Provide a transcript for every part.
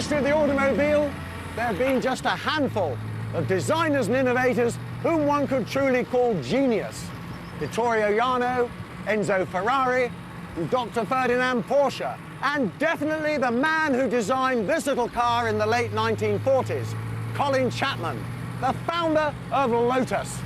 history of the automobile, there have been just a handful of designers and innovators whom one could truly call genius. Vittorio Jano, Enzo Ferrari, Dr. Ferdinand Porsche, and definitely the man who designed this little car in the late 1940s, Colin Chapman, the founder of Lotus.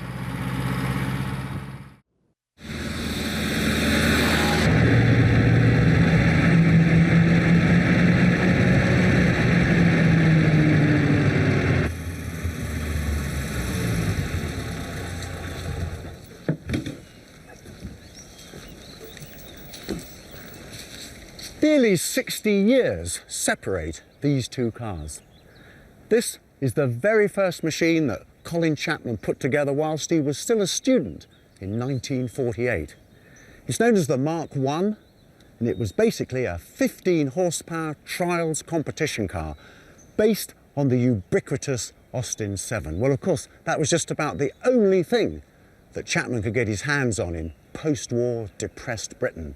Nearly 60 years separate these two cars. This is the very first machine that Colin Chapman put together whilst he was still a student in 1948. It's known as the Mark I, and it was basically a 15 horsepower trials competition car based on the ubiquitous Austin 7. Well, of course, that was just about the only thing that Chapman could get his hands on in post-war depressed Britain.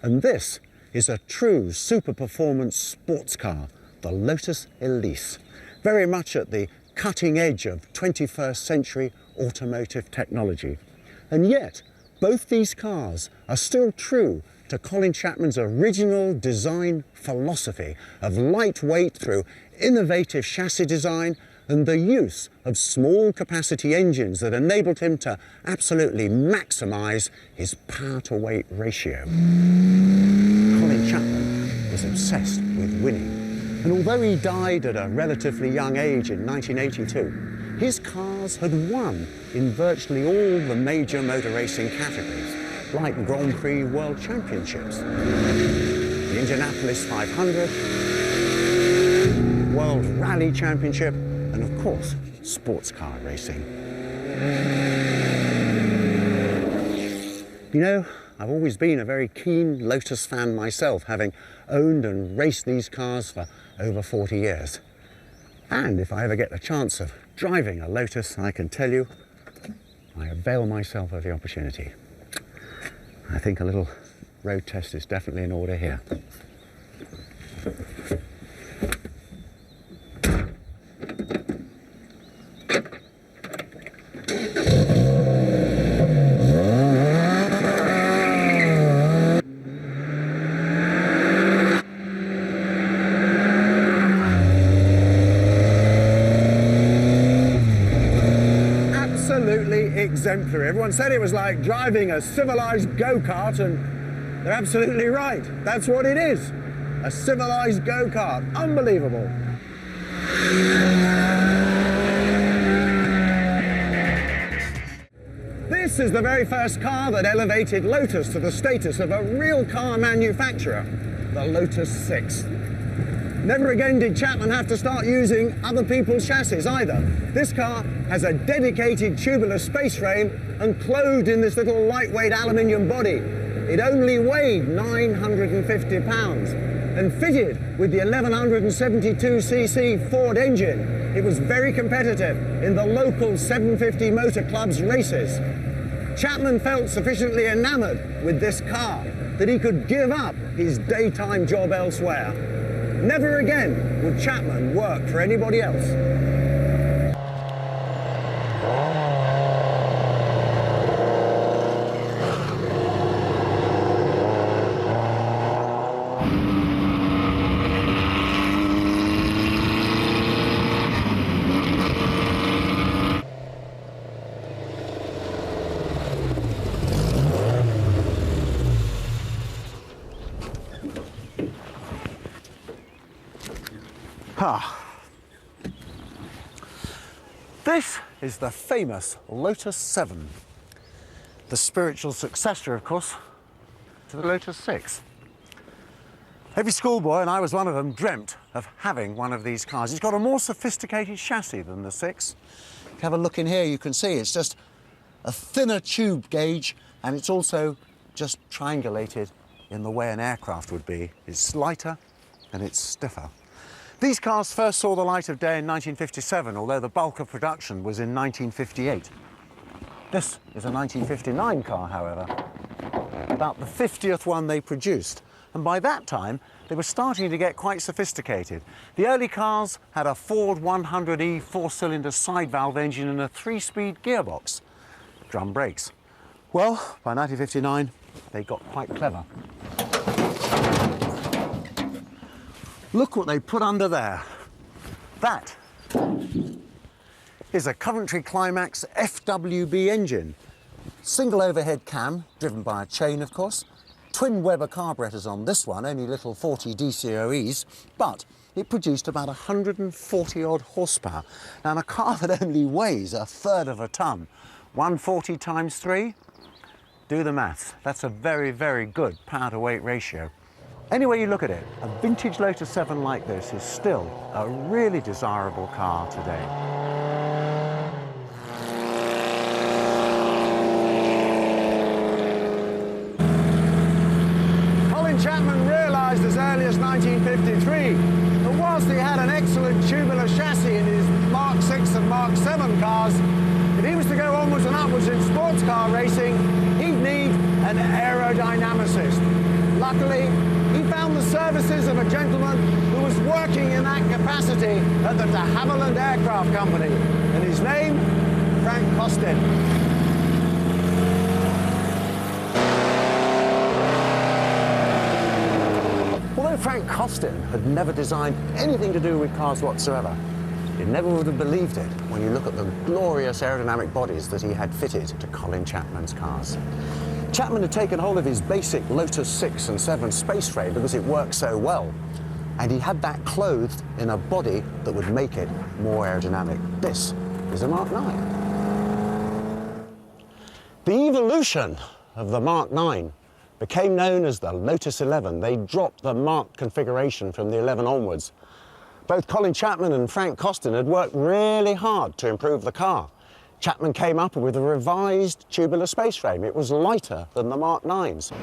And this is a true super performance sports car, the Lotus Elise, very much at the cutting edge of 21st century automotive technology. And yet, both these cars are still true to Colin Chapman's original design philosophy of lightweight through innovative chassis design and the use of small capacity engines that enabled him to absolutely maximize his power to weight ratio. Colin Chapman was obsessed with winning, and although he died at a relatively young age in 1982, his cars had won in virtually all the major motor racing categories, like Grand Prix World Championships, the Indianapolis 500, World Rally Championship, and of course, sports car racing. You know, I've always been a very keen Lotus fan myself, having owned and raced these cars for over 40 years. And if I ever get the chance of driving a Lotus, I can tell you, I avail myself of the opportunity. I think a little road test is definitely in order here. Exemplary. Everyone said it was like driving a civilized go-kart, and they're absolutely right. That's what it is. A civilized go-kart. Unbelievable. This is the very first car that elevated Lotus to the status of a real car manufacturer, the Lotus 6. Never again did Chapman have to start using other people's chassis either. This car has a dedicated tubular space frame and clothed in this little lightweight aluminium body. It only weighed 950 pounds and fitted with the 1172cc Ford engine. It was very competitive in the local 750 Motor Club's races. Chapman felt sufficiently enamored with this car that he could give up his daytime job elsewhere. Never again would Chapman work for anybody else. This is the famous Lotus 7, the spiritual successor, of course, to the Lotus 6. Every schoolboy, and I was one of them, dreamt of having one of these cars. It's got a more sophisticated chassis than the 6. If you have a look in here, you can see it's just a thinner tube gauge, and it's also just triangulated in the way an aircraft would be. It's lighter and it's stiffer. These cars first saw the light of day in 1957, although the bulk of production was in 1958. This is a 1959 car, however, about the 50th one they produced, And by that time, they were starting to get quite sophisticated. The early cars had a Ford 100E four-cylinder side valve engine and a 3-speed gearbox. Drum brakes. Well, by 1959, they got quite clever. Look what they put under there. That is a Coventry Climax FWB engine. Single overhead cam, driven by a chain, of course. Twin Weber carburetors on this one, only little 40 DCOEs, but it produced about 140 odd horsepower. Now, in a car that only weighs a third of a ton, 140 times 3, do the maths. That's a very, very good power to weight ratio. Any way you look at it, a vintage Lotus 7 like this is still a really desirable car today. Colin Chapman realised as early as 1953 that whilst he had an excellent tubular chassis in his Mark 6 and Mark 7 cars, if he was to go onwards and upwards in sports car racing, he'd need an aerodynamicist. Luckily, he found the services of a gentleman who was working in that capacity at the de Havilland Aircraft Company, and his name, Frank Costin. Although Frank Costin had never designed anything to do with cars whatsoever, you never would have believed it when you look at the glorious aerodynamic bodies that he had fitted to Colin Chapman's cars. Chapman had taken hold of his basic Lotus 6 and 7 space frame because it worked so well, and he had that clothed in a body that would make it more aerodynamic. This is a Mark 9. The evolution of the Mark 9 became known as the Lotus 11. They dropped the Mark configuration from the 11 onwards. Both Colin Chapman and Frank Costin had worked really hard to improve the car. Chapman came up with a revised tubular space frame. It was lighter than the Mark 9s.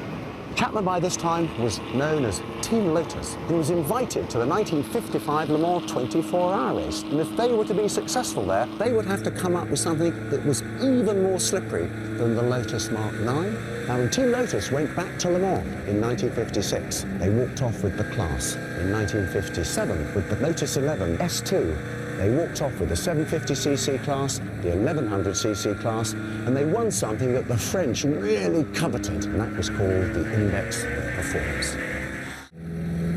Chapman by this time was known as Team Lotus. He was invited to the 1955 Le Mans 24-hour race, and if they were to be successful there, they would have to come up with something that was even more slippery than the Lotus Mark 9. Now, when Team Lotus went back to Le Mans in 1956, they walked off with the class. In 1957, with the Lotus 11 S2, they walked off with the 750cc class, the 1100cc class, and they won something that the French really coveted, and that was called the Index of Performance.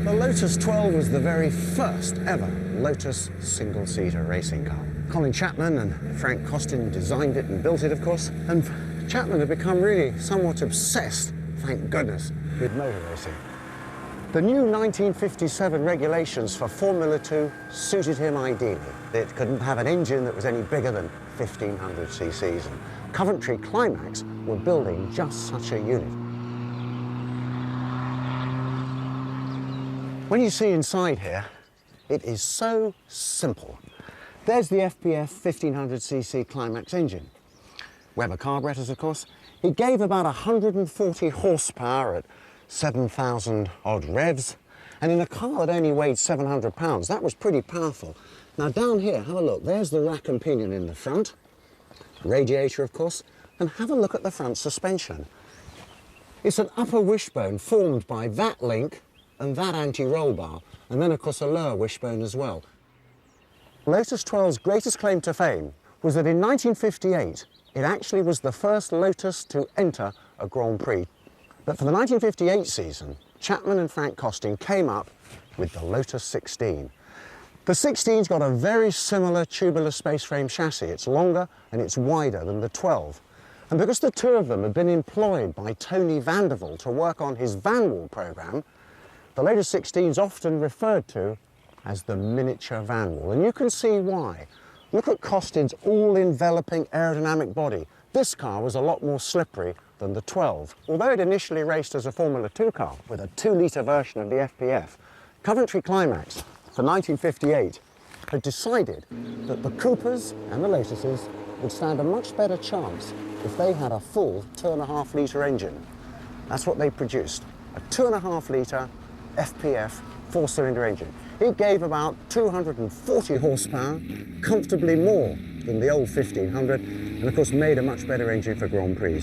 The Lotus 12 was the very first ever Lotus single-seater racing car. Colin Chapman and Frank Costin designed it and built it, of course, and Chapman had become really somewhat obsessed, thank goodness, with motor racing. The new 1957 regulations for Formula 2 suited him ideally. It couldn't have an engine that was any bigger than 1,500 cc's, and Coventry Climax were building just such a unit. When you see inside here, it is so simple. There's the FPF 1,500cc Climax engine. Weber carburetors, of course. It gave about 140 horsepower at 7,000 odd revs, and in a car that only weighed 700 pounds, that was pretty powerful. Now down here, have a look, there's the rack and pinion in the front, radiator of course, and have a look at the front suspension. It's an upper wishbone formed by that link and that anti-roll bar, and then of course a lower wishbone as well. Lotus 12's greatest claim to fame was that in 1958, it actually was the first Lotus to enter a Grand Prix. But for the 1958 season, Chapman and Frank Costin came up with the Lotus 16. The 16's got a very similar tubular space frame chassis. It's longer and it's wider than the 12. And because the two of them had been employed by Tony Vandervelde to work on his van wall program, the Lotus 16's often referred to as the miniature van wall. And you can see why. Look at Costin's all-enveloping aerodynamic body. This car was a lot more slippery than the 12. Although it initially raced as a Formula 2 car with a 2-litre version of the FPF, Coventry Climax for 1958 had decided that the Coopers and the Lotuses would stand a much better chance if they had a full 2.5-litre engine. That's what they produced, a 2.5-litre FPF 4-cylinder engine. It gave about 240 horsepower, comfortably more than the old 1500, and of course made a much better engine for Grand Prix.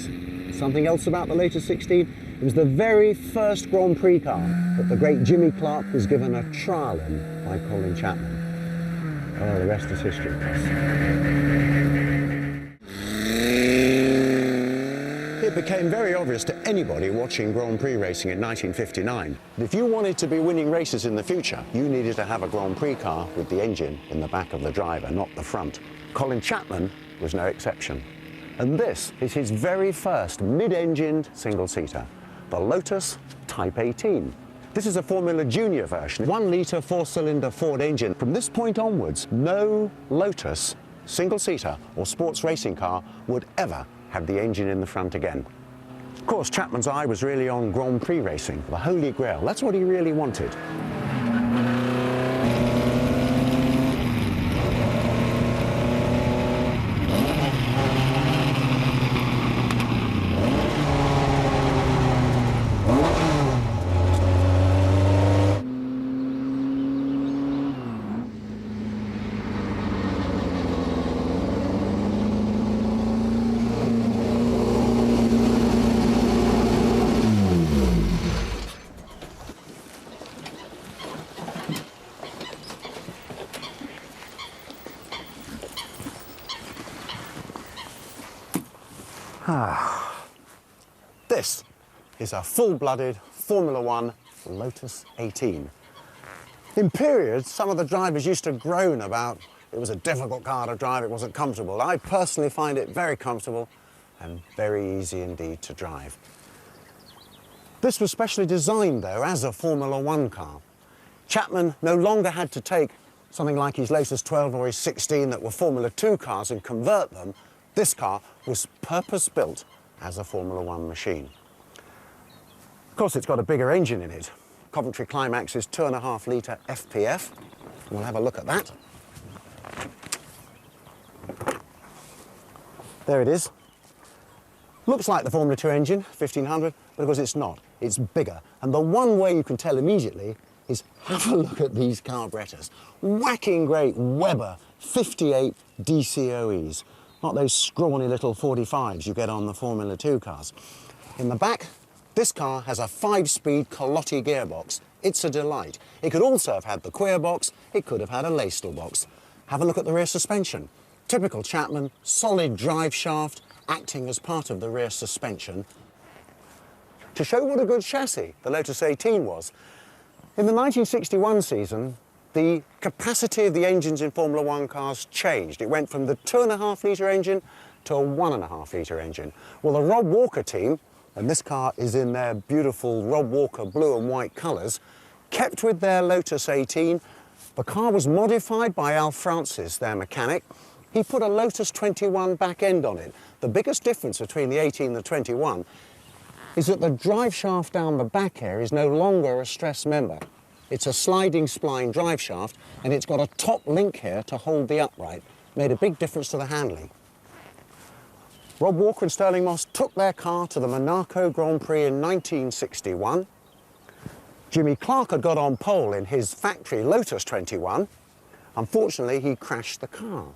Something else about the Lotus 16, It was the very first Grand Prix car that the great Jimmy Clark was given a trial in by Colin Chapman. Oh, the rest is history. It became very obvious to anybody watching Grand Prix racing in 1959 that if you wanted to be winning races in the future, you needed to have a Grand Prix car with the engine in the back of the driver, not the front. Colin Chapman was no exception. And this is his very first mid-engined single-seater, the Lotus Type 18. This is a Formula Junior version, 1-litre 4-cylinder Ford engine. From this point onwards, no Lotus single-seater or sports racing car would ever have the engine in the front again. Of course, Chapman's eye was really on Grand Prix racing, the Holy Grail. That's what he really wanted. This is a full-blooded Formula One Lotus 18. In periods, some of the drivers used to groan about it was a difficult car to drive, it wasn't comfortable. I personally find it very comfortable and very easy indeed to drive. This was specially designed, though, as a Formula One car. Chapman no longer had to take something like his Lotus 12 or his 16 that were Formula 2 cars and convert them. This car was purpose-built as a Formula One machine. Of course, it's got a bigger engine in it. Coventry Climax's 2.5-litre FPF. We'll have a look at that. There it is. Looks like the Formula 2 engine, 1500, but of course it's not. It's bigger. And the one way you can tell immediately is have a look at these carburetors. Whacking great Weber 58 DCOEs. Not those scrawny little 45s you get on the Formula 2 cars. In the back, this car has a 5-speed Calotti gearbox. It's a delight. It could also have had the Queer box, it could have had a Laistel box. Have a look at the rear suspension. Typical Chapman, solid drive shaft, acting as part of the rear suspension. To show what a good chassis the Lotus 18 was, in the 1961 season, the capacity of the engines in Formula One cars changed. It went from the 2.5-litre engine to a 1.5-litre engine. Well, the Rob Walker team, and this car is in their beautiful Rob Walker blue and white colours, kept with their Lotus 18. The car was modified by Al Francis, their mechanic. He put a Lotus 21 back end on it. The biggest difference between the 18 and the 21 is that the drive shaft down the back here is no longer a stress member. It's a sliding spline drive shaft, and it's got a top link here to hold the upright. Made a big difference to the handling. Rob Walker and Stirling Moss took their car to the Monaco Grand Prix in 1961. Jimmy Clark had got on pole in his factory Lotus 21. Unfortunately, he crashed the car.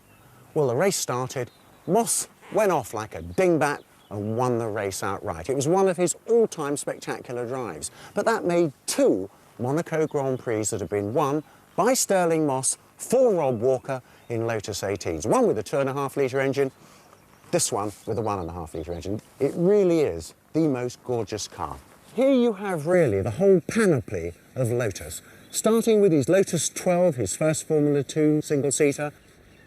Well, the race started. Moss went off like a dingbat and won the race outright. It was one of his all-time spectacular drives. But that made 2 Monaco Grand Prix that have been won by Stirling Moss for Rob Walker in Lotus 18s. One with a 2.5-litre engine, this one with a 1.5-litre engine. It really is the most gorgeous car. Here you have really the whole panoply of Lotus, starting with his Lotus 12, his first Formula 2 single-seater,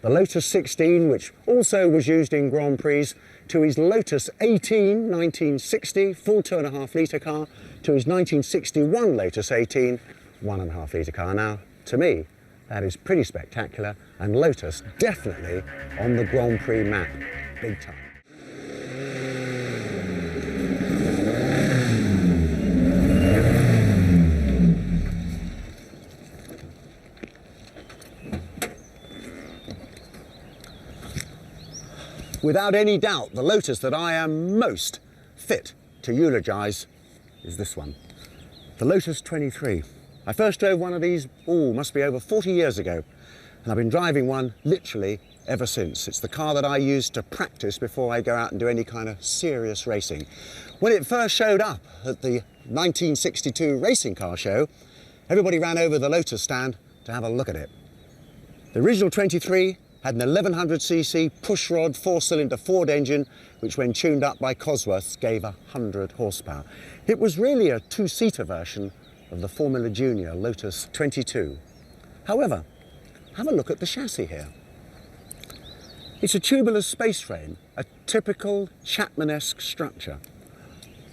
the Lotus 16, which also was used in Grand Prix, to his Lotus 18, 1960, full 2.5-litre car, to his 1961 Lotus 18, 1.5-litre car. Now, to me, that is pretty spectacular, and Lotus definitely on the Grand Prix map, big time. Without any doubt, the Lotus that I am most fit to eulogise is this one, the Lotus 23. I first drove one of these, must be over 40 years ago, and I've been driving one literally ever since. It's the car that I use to practice before I go out and do any kind of serious racing. When it first showed up at the 1962 racing car show, everybody ran over the Lotus stand to have a look at it. The original 23 had an 1100cc pushrod 4-cylinder Ford engine, which when tuned up by Cosworths gave 100 horsepower. It was really a two-seater version of the Formula Junior Lotus 22. However, have a look at the chassis here. It's a tubular space frame, a typical Chapman-esque structure.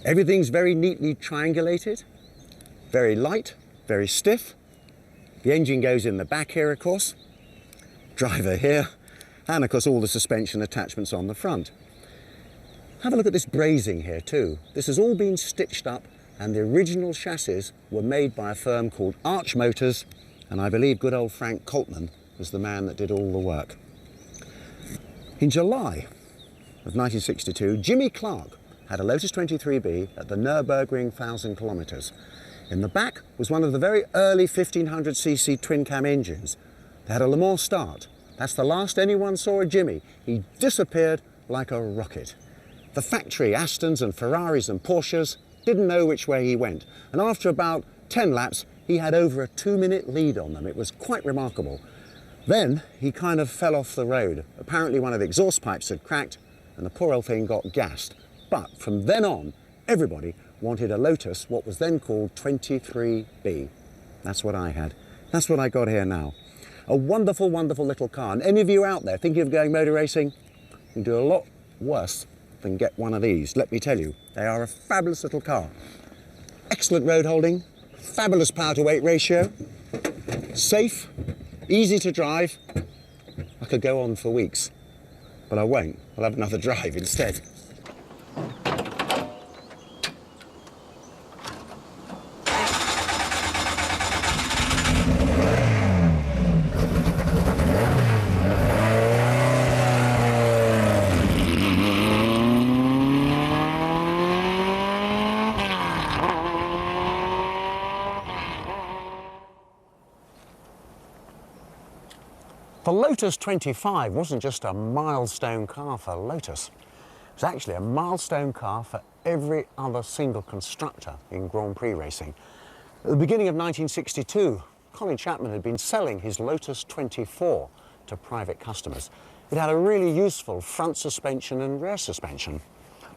Everything's very neatly triangulated, very light, very stiff. The engine goes in the back here, of course. Driver here, and of course all the suspension attachments on the front. Have a look at this brazing here too. This has all been stitched up, and the original chassis were made by a firm called Arch Motors, and I believe good old Frank Coltman was the man that did all the work. In July of 1962, Jimmy Clark had a Lotus 23B at the Nürburgring 1000 kilometers. In the back was one of the very early 1500cc twin-cam engines. They had a Le Mans start. That's the last anyone saw of Jimmy. He disappeared like a rocket. The factory Astons and Ferraris and Porsches didn't know which way he went. And after about 10 laps, he had over a 2-minute lead on them. It was quite remarkable. Then he kind of fell off the road. Apparently one of the exhaust pipes had cracked and the poor old thing got gassed. But from then on, everybody wanted a Lotus, what was then called 23B. That's what I had. That's what I got here now. A wonderful, wonderful little car. And any of you out there thinking of going motor racing, you can do a lot worse than get one of these. Let me tell you, they are a fabulous little car. Excellent road holding, fabulous power to weight ratio, safe, easy to drive. I could go on for weeks, but I won't. I'll have another drive instead. The Lotus 25 wasn't just a milestone car for Lotus. It was actually a milestone car for every other single constructor in Grand Prix racing. At the beginning of 1962, Colin Chapman had been selling his Lotus 24 to private customers. It had a really useful front suspension and rear suspension,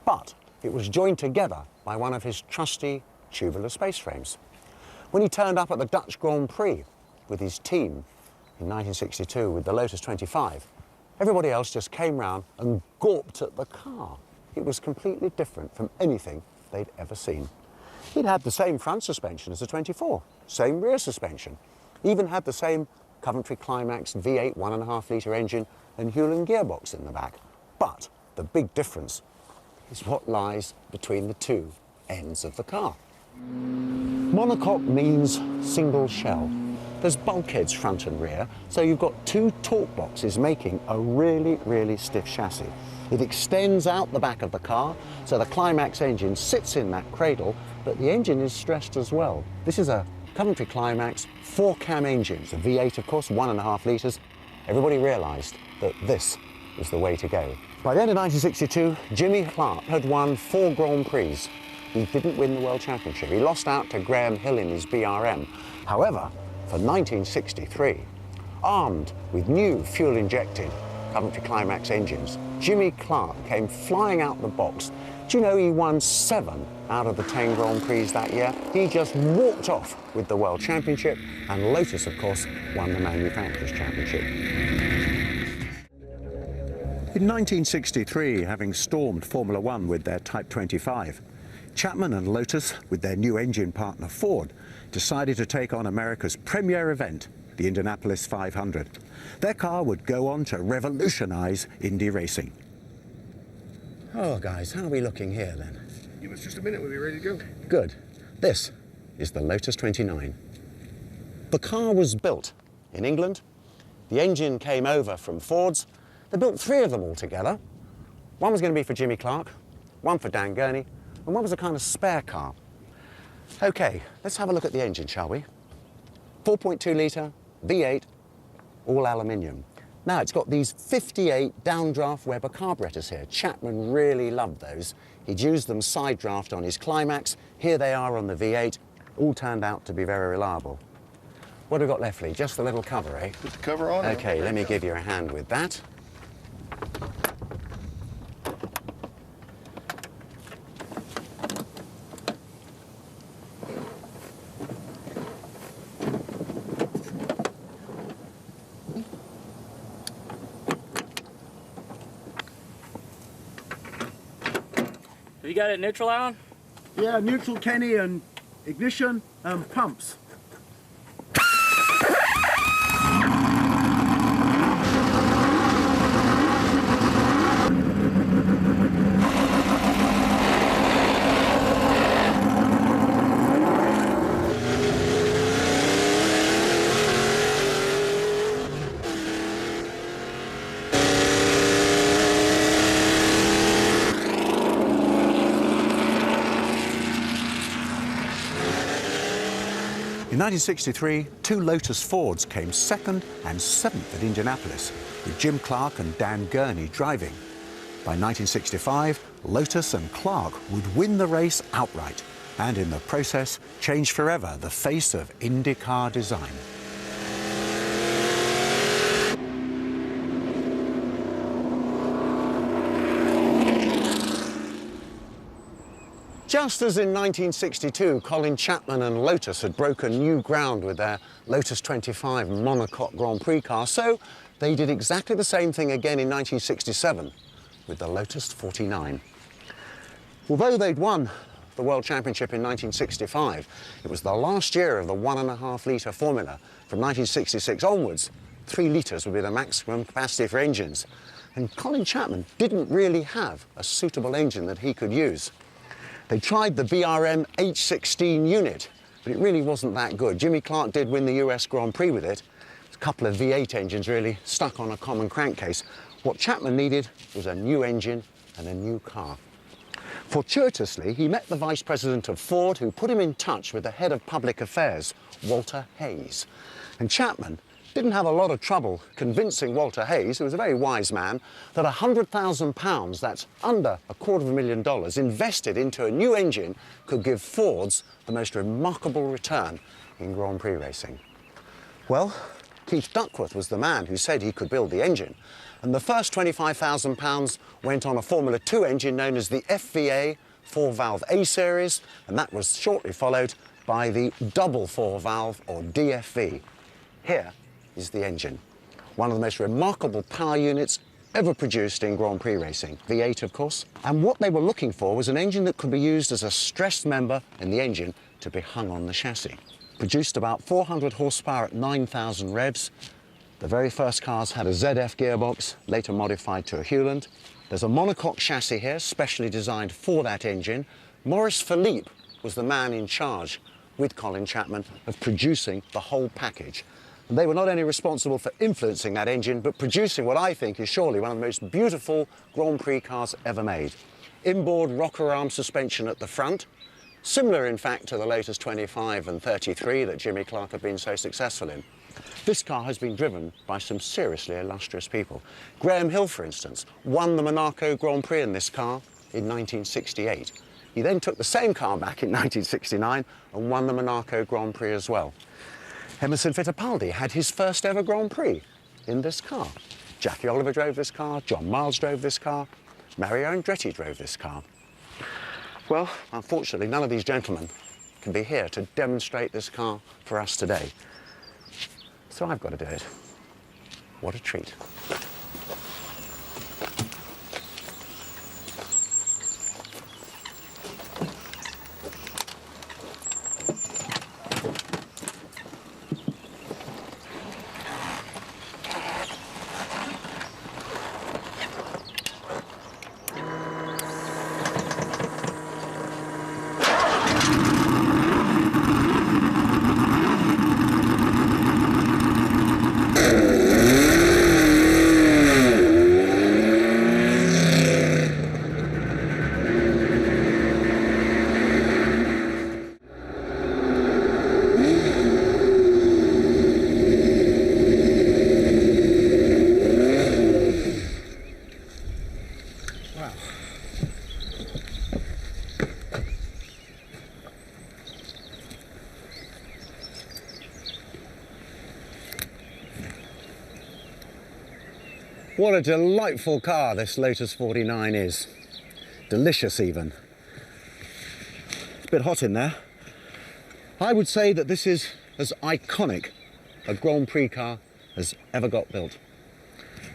but it was joined together by one of his trusty tubular space frames. When he turned up at the Dutch Grand Prix with his team in 1962 with the Lotus 25, everybody else just came round and gawped at the car. It was completely different from anything they'd ever seen. It had the same front suspension as the 24, same rear suspension, even had the same Coventry Climax V8 1.5 litre engine and Hewland gearbox in the back. But the big difference is what lies between the two ends of the car. Monocoque means single shell. There's bulkheads front and rear, so you've got two torque boxes making a really, really stiff chassis. It extends out the back of the car, so the Climax engine sits in that cradle, but the engine is stressed as well. This is a Coventry Climax 4-cam engine. It's a V8, of course, 1.5 litres. Everybody realised that this was the way to go. By the end of 1962, Jimmy Clark had won 4 Grand Prix. He didn't win the World Championship. He lost out to Graham Hill in his BRM. However, for 1963, armed with new fuel-injected Coventry Climax engines, Jimmy Clark came flying out the box. Do you know he won 7 out of the 10 Grand Prix that year? He just walked off with the World Championship, and Lotus, of course, won the Manufacturers' Championship. In 1963, having stormed Formula One with their Type 25, Chapman and Lotus, with their new engine partner Ford, decided to take on America's premier event, the Indianapolis 500. Their car would go on to revolutionize Indy racing. Oh, guys, how are we looking here then? Give us just a minute, we'll be ready to go. Good. This is the Lotus 29. The car was built in England. The engine came over from Ford's. They built 3 of them all together. One was going to be for Jimmy Clark, one for Dan Gurney, and one was a kind of spare car. OK, let's have a look at the engine, shall we? 4.2 litre, V8, all aluminium. Now it's got these 58 downdraft Weber carburetors here. Chapman really loved those. He'd used them side draft on his Climax. Here they are on the V8. All turned out to be very reliable. What have we got left, Lee? Just the little cover, eh? Put the cover on. Okay, let me give you a hand with that. Have you got it neutral, Alan? Yeah, neutral, Kenny, and ignition and pumps. In 1963, two Lotus Fords came second and seventh at Indianapolis, with Jim Clark and Dan Gurney driving. By 1965, Lotus and Clark would win the race outright, and in the process, change forever the face of IndyCar design. Just as in 1962, Colin Chapman and Lotus had broken new ground with their Lotus 25 monocoque Grand Prix car, so they did exactly the same thing again in 1967 with the Lotus 49. Although they'd won the World Championship in 1965, it was the last year of the 1.5 litre formula. From 1966 onwards, 3 litres would be the maximum capacity for engines. And Colin Chapman didn't really have a suitable engine that he could use. They tried the BRM H16 unit, but it really wasn't that good. Jimmy Clark did win the US Grand Prix with it. A couple of V8 engines really stuck on a common crankcase. What Chapman needed was a new engine and a new car. Fortuitously, he met the vice president of Ford, who put him in touch with the head of public affairs, Walter Hayes. And Chapman didn't have a lot of trouble convincing Walter Hayes, who was a very wise man, that £100,000, that's under $250,000, invested into a new engine could give Fords the most remarkable return in Grand Prix racing. Well, Keith Duckworth was the man who said he could build the engine, and the first £25,000 went on a Formula 2 engine known as the FVA 4-valve A series, and that was shortly followed by the double 4-valve or DFV. Here is the engine, one of the most remarkable power units ever produced in Grand Prix racing, V8 of course. And what they were looking for was an engine that could be used as a stressed member in the engine to be hung on the chassis. Produced about 400 horsepower at 9,000 revs. The very first cars had a ZF gearbox, later modified to a Hewland. There's a monocoque chassis here, specially designed for that engine. Maurice Philippe was the man in charge, with Colin Chapman, of producing the whole package. And they were not only responsible for influencing that engine, but producing what I think is surely one of the most beautiful Grand Prix cars ever made. Inboard rocker arm suspension at the front, similar in fact to the Lotus 25 and 33 that Jimmy Clark had been so successful in. This car has been driven by some seriously illustrious people. Graham Hill, for instance, won the Monaco Grand Prix in this car in 1968. He then took the same car back in 1969 and won the Monaco Grand Prix as well. Emerson Fittipaldi had his first ever Grand Prix in this car. Jackie Oliver drove this car, John Miles drove this car, Mario Andretti drove this car. Well, unfortunately, none of these gentlemen can be here to demonstrate this car for us today. So I've got to do it. What a treat. What a delightful car this Lotus 49 is. Delicious even. It's a bit hot in there. I would say that this is as iconic a Grand Prix car as ever got built.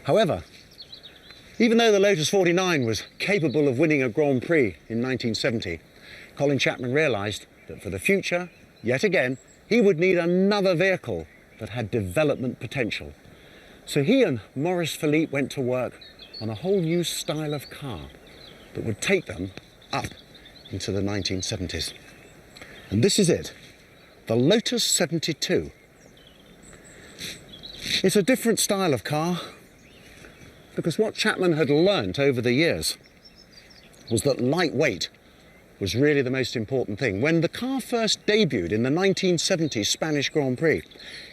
However, even though the Lotus 49 was capable of winning a Grand Prix in 1970, Colin Chapman realised that for the future, yet again, he would need another vehicle that had development potential. So he and Maurice Philippe went to work on a whole new style of car that would take them up into the 1970s. And this is it, the Lotus 72. It's a different style of car because what Chapman had learnt over the years was that lightweight was really the most important thing. When the car first debuted in the 1970 Spanish Grand Prix,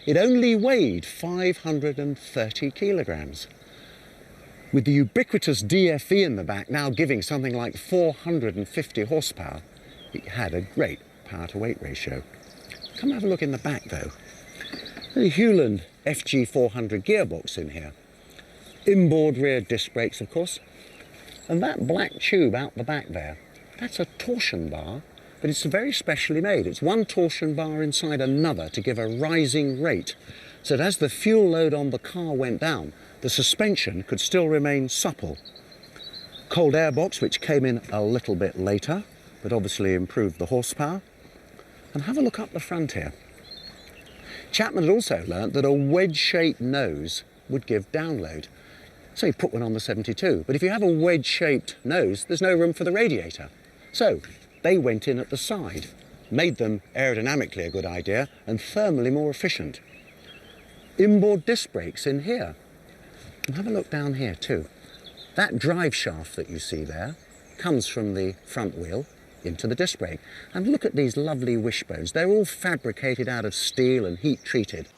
it only weighed 530 kilograms. With the ubiquitous DFE in the back now giving something like 450 horsepower, it had a great power-to-weight ratio. Come have a look in the back though. The Hewland FG400 gearbox in here. Inboard rear disc brakes, of course. And that black tube out the back there, that's a torsion bar, but it's very specially made. It's one torsion bar inside another to give a rising rate, so that as the fuel load on the car went down, the suspension could still remain supple. Cold air box, which came in a little bit later, but obviously improved the horsepower. And have a look up the front here. Chapman had also learnt that a wedge-shaped nose would give download. So he put one on the 72, but if you have a wedge-shaped nose, there's no room for the radiator. So they went in at the side, made them aerodynamically a good idea and thermally more efficient. Inboard disc brakes in here. And have a look down here too. That drive shaft that you see there comes from the front wheel into the disc brake. And look at these lovely wishbones. They're all fabricated out of steel and heat treated.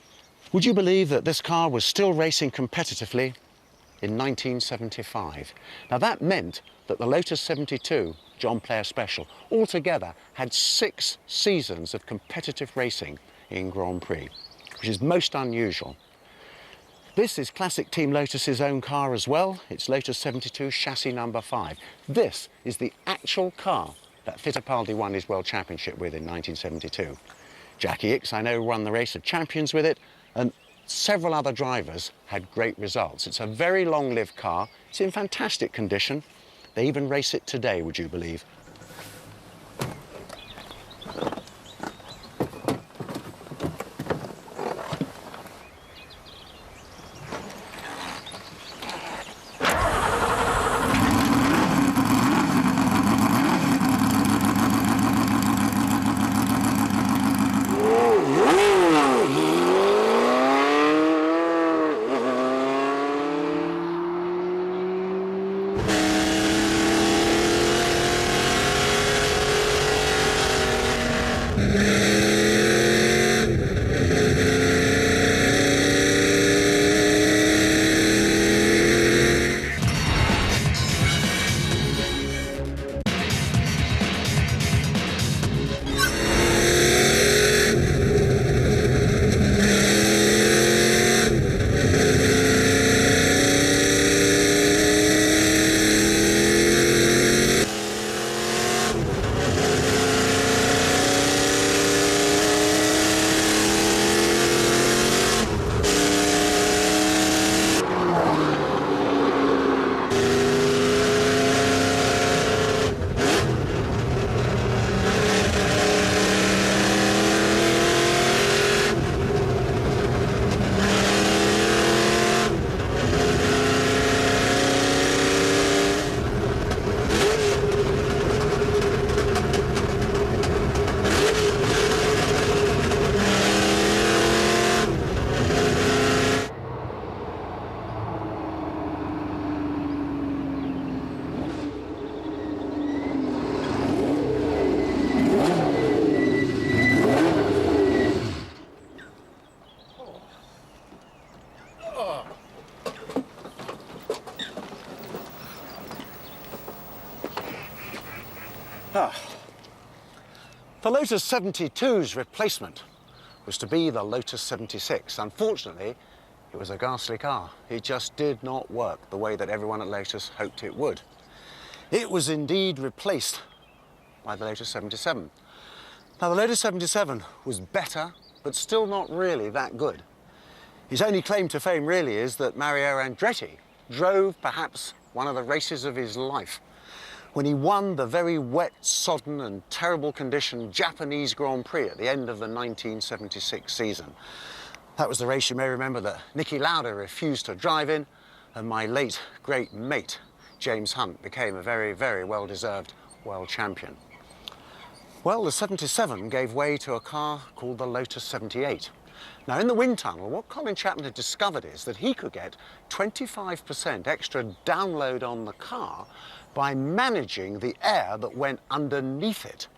Would you believe that this car was still racing competitively in 1975? Now that meant that the Lotus 72 John Player Special altogether had 6 seasons of competitive racing in Grand Prix, which is most unusual. This is classic Team Lotus's own car as well. It's Lotus 72 chassis number 5. This is the actual car that Fittipaldi won his World Championship with in 1972. Jackie Ickx, I know, won the Race of Champions with it, and several other drivers had great results. It's a very long-lived car. It's in fantastic condition. They even race it today, would you believe? The Lotus 72's replacement was to be the Lotus 76. Unfortunately, it It was a ghastly car. It just did not work the way that everyone at Lotus hoped it would. It was indeed replaced by the Lotus 77. Now, the Lotus 77 was better, but still not really that good. His only claim to fame really is that Mario Andretti drove perhaps one of the races of his life when he won the very wet, sodden and terrible condition Japanese Grand Prix at the end of the 1976 season. That was the race you may remember that Niki Lauda refused to drive in, and my late great mate James Hunt became a very, very well-deserved world champion. Well, the 77 gave way to a car called the Lotus 78. Now, in the wind tunnel, what Colin Chapman had discovered is that he could get 25% extra download on the car by managing the air that went underneath it.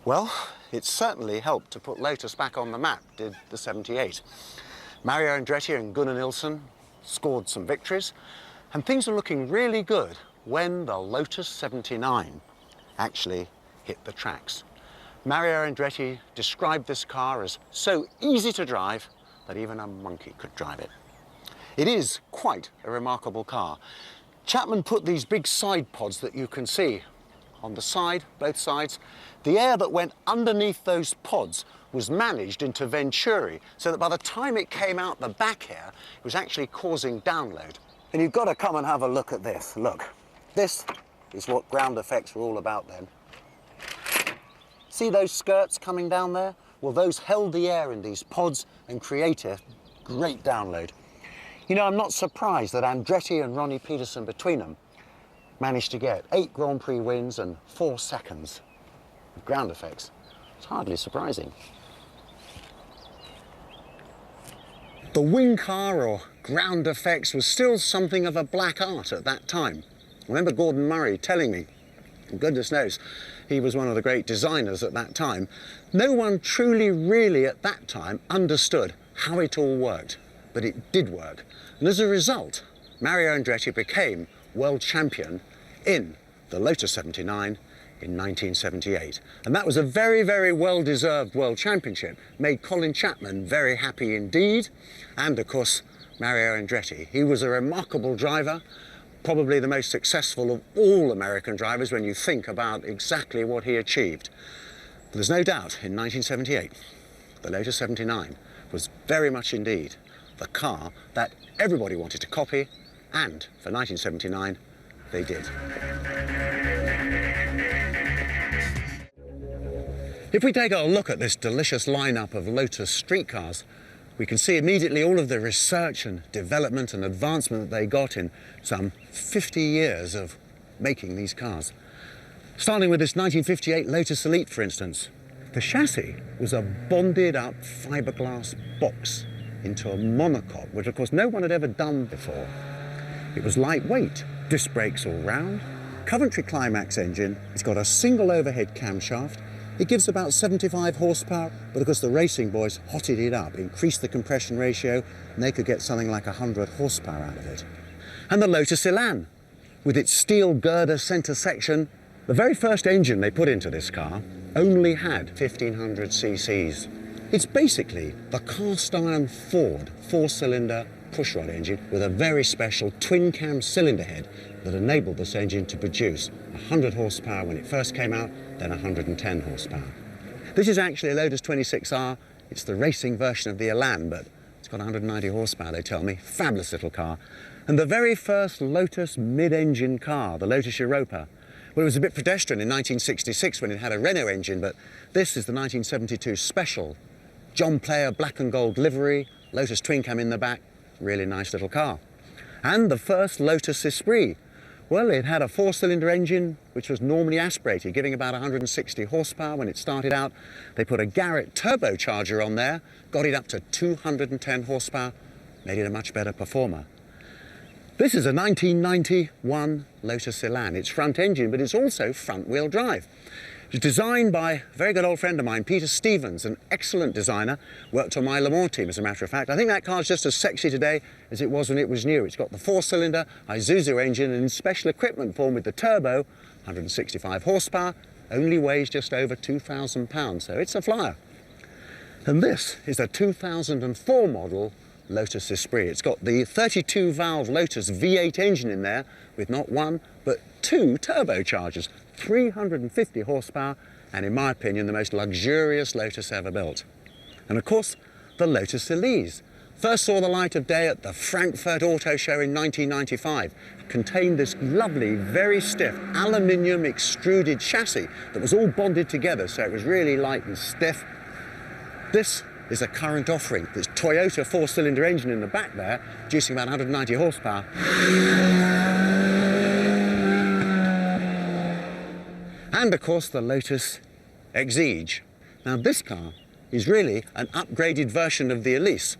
Well, it certainly helped to put Lotus back on the map, did the 78. Mario Andretti and Gunnar Nilsson scored some victories, and things were looking really good when the Lotus 79 actually hit the tracks. Mario Andretti described this car as so easy to drive that even a monkey could drive it. It is quite a remarkable car. Chapman put these big side pods that you can see on the side, both sides. The air that went underneath those pods was managed into Venturi, so that by the time it came out the back here, it was actually causing download. And you've got to come and have a look at this. Look, this is what ground effects were all about then. See those skirts coming down there? Well, those held the air in these pods and created great download. You know, I'm not surprised that Andretti and Ronnie Peterson between them managed to get 8 Grand Prix wins and 4 seconds with ground effects. It's hardly surprising. The wing car or ground effects was still something of a black art at that time. I remember Gordon Murray telling me, and goodness knows, he was one of the great designers at that time. No one truly, really at that time understood how it all worked, but it did work. And as a result, Mario Andretti became world champion in the Lotus 79 in 1978. And that was a very, very well-deserved world championship. Made Colin Chapman very happy indeed. And of course, Mario Andretti. He was a remarkable driver, probably the most successful of all American drivers when you think about exactly what he achieved. But there's no doubt, in 1978, the Lotus 79 was very much indeed the car that everybody wanted to copy, and for 1979, they did. If we take a look at this delicious lineup of Lotus street cars, we can see immediately all of the research and development and advancement that they got in some 50 years of making these cars. Starting with this 1958 Lotus Elite, for instance. The chassis was a bonded up fiberglass box into a monocoque, which of course no one had ever done before. It was lightweight, disc brakes all round, Coventry Climax engine. It's got a single overhead camshaft. It gives about 75 horsepower, but of course the racing boys hotted it up, increased the compression ratio, and they could get something like 100 horsepower out of it. And the Lotus Elan, with its steel girder centre section. The very first engine they put into this car only had 1500 cc's. It's basically the cast-iron Ford 4-cylinder pushrod engine with a very special twin-cam cylinder head that enabled this engine to produce 100 horsepower when it first came out, then 110 horsepower. This is actually a Lotus 26R. It's the racing version of the Alain, but it's got 190 horsepower, they tell me. Fabulous little car. And the very first Lotus mid-engine car, the Lotus Europa. Well, it was a bit pedestrian in 1966 when it had a Renault engine, but this is the 1972 Special. John Player black and gold livery, Lotus twin cam in the back, really nice little car. And the first Lotus Esprit. Well, it had a 4-cylinder engine, which was normally aspirated, giving about 160 horsepower when it started out. They put a Garrett turbocharger on there, got it up to 210 horsepower, made it a much better performer. This is a 1991 Lotus Elan. It's front engine, but it's also front-wheel drive. It was designed by a very good old friend of mine, Peter Stevens, an excellent designer, worked on my Le Mans team, as a matter of fact. I think that car's just as sexy today as it was when it was new. It's got the 4-cylinder Isuzu engine and in special equipment form with the turbo, 165 horsepower, only weighs just over 2,000 pounds, so it's a flyer. And this is a 2004 model Lotus Esprit. It's got the 32-valve Lotus V8 engine in there with not one, but two turbochargers, 350 horsepower, and in my opinion, the most luxurious Lotus ever built. And of course, the Lotus Elise. First saw the light of day at the Frankfurt Auto Show in 1995. Contained this lovely, very stiff aluminium extruded chassis that was all bonded together, so it was really light and stiff. This is a current offering. This Toyota four-cylinder engine in the back there, producing about 190 horsepower. And of course the Lotus Exige. Now this car is really an upgraded version of the Elise.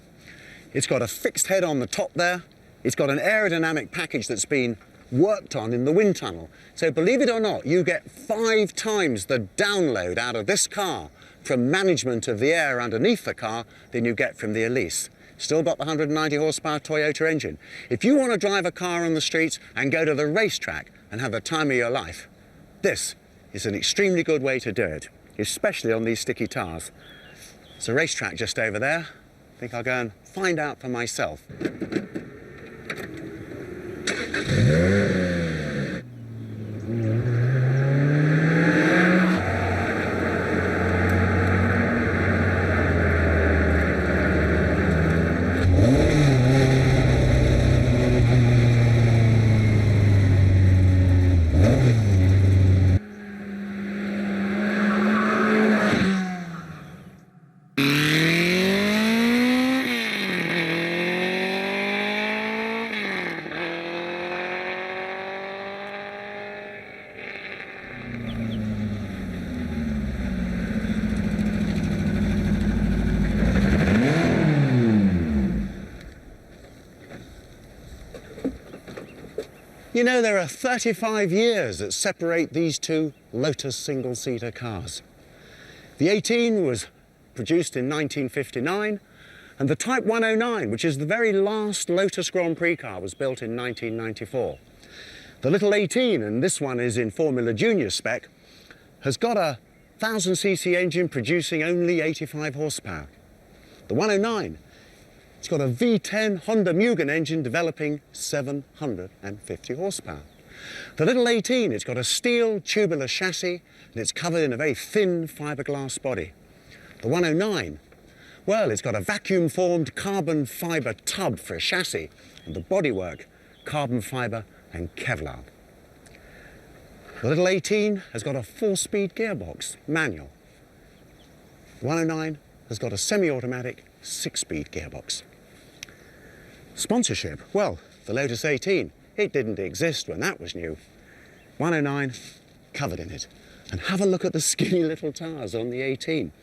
It's got a fixed head on the top there. It's got an aerodynamic package that's been worked on in the wind tunnel. So believe it or not, you get 5 times the download out of this car from management of the air underneath the car than you get from the Elise. Still got the 190 horsepower Toyota engine. If you want to drive a car on the streets and go to the racetrack and have the time of your life, this is an extremely good way to do it, especially on these sticky tires. There's a racetrack just over there. I think I'll go and find out for myself. You know, there are 35 years that separate these two Lotus single-seater cars. The 18 was produced in 1959, and the Type 109, which is the very last Lotus Grand Prix car, was built in 1994. The little 18, and this one is in Formula Junior spec, has got a 1,000cc engine producing only 85 horsepower. The 109, it's got a V10 Honda Mugen engine developing 750 horsepower. The little 18, it's got a steel tubular chassis and it's covered in a very thin fiberglass body. The 109, well, it's got a vacuum-formed carbon fibre tub for a chassis and the bodywork, carbon fibre and Kevlar. The little 18 has got a 4-speed gearbox, manual. The 109 has got a semi-automatic 6-speed gearbox. Sponsorship, well, the Lotus 18, it didn't exist when that was new. 109, covered in it. And have a look at the skinny little tires on the 18.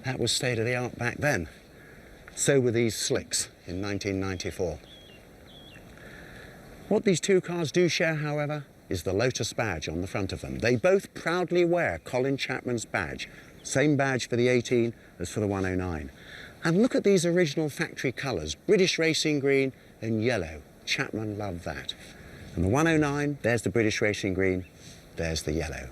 That was state of the art back then. So were these slicks in 1994. What these two cars do share, however, is the Lotus badge on the front of them. They both proudly wear Colin Chapman's badge. Same badge for the 18 as for the 109. And look at these original factory colours, British racing green and yellow. Chapman loved that. And the 109, there's the British racing green, there's the yellow.